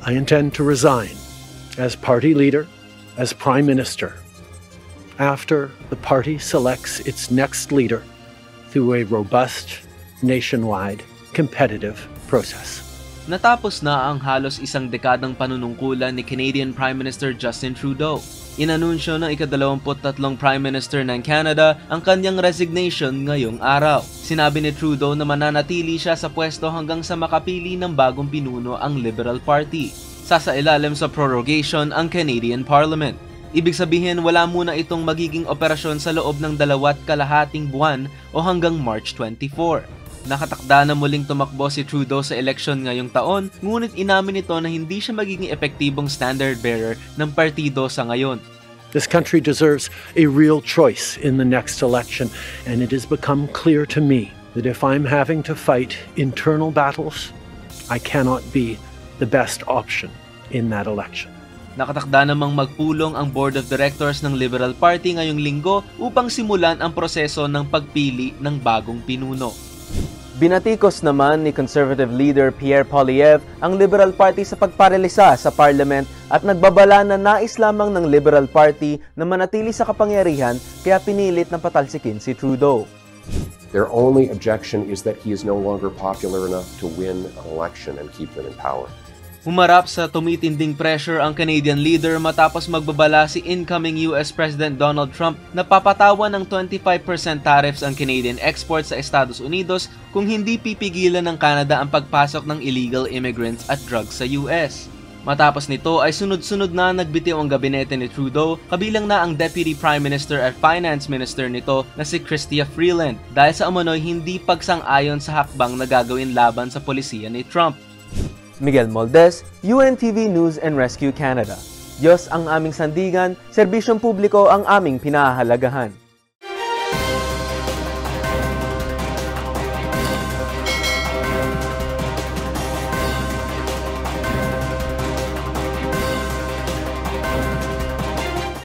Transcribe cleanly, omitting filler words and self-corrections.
I intend to resign as party leader, as Prime Minister, after the party selects its next leader through a robust, nationwide, competitive process. Natapos na ang halos isang dekadang panunungkulan ni Canadian Prime Minister Justin Trudeau. Inanunsyo ng ika-23 Prime Minister ng Canada ang kanyang resignation ngayong araw. Sinabi ni Trudeau na mananatili siya sa pwesto hanggang sa makapili ng bagong pinuno ang Liberal Party. Sasailalim sa prorogation ang Canadian Parliament. Ibig sabihin wala muna itong magiging operasyon sa loob ng 2.5 buwan o hanggang March 24. Nakatakda na muling tumakbo si Trudeau sa eleksyon ngayong taon, ngunit inamin nito na hindi siya magiging epektibong standard bearer ng partido sa ngayon. This country deserves a real choice in the next election, and it has become clear to me that if I'm having to fight internal battles, I cannot be the best option in that election. Nakatakda namang magpulong ang Board of Directors ng Liberal Party ngayong linggo upang simulan ang proseso ng pagpili ng bagong pinuno. Binatikos naman ni Conservative leader Pierre Poilievre ang Liberal Party sa pagparelisa sa Parliament at nagbabala na nais lamang ng Liberal Party na manatili sa kapangyarihan kaya pinilit na patalsikin si Trudeau. Their only objection is that he is no longer popular enough to win an election and keep them in power. Humarap sa tumitinding pressure ang Canadian leader matapos magbabala si incoming US President Donald Trump na papatawan ng 25% tariffs ang Canadian exports sa Estados Unidos kung hindi pipigilan ng Canada ang pagpasok ng illegal immigrants at drugs sa US. Matapos nito ay sunod-sunod na nagbitiw ang gabinete ni Trudeau, kabilang na ang Deputy Prime Minister at Finance Minister nito na si Chrystia Freeland dahil sa umano'y hindi pagsang-ayon sa hakbang na gagawin laban sa polisiya ni Trump. Miguel Moldez, UNTV News and Rescue Canada. Diyos ang aming sandigan, serbisyong publiko ang aming pinahahalagahan.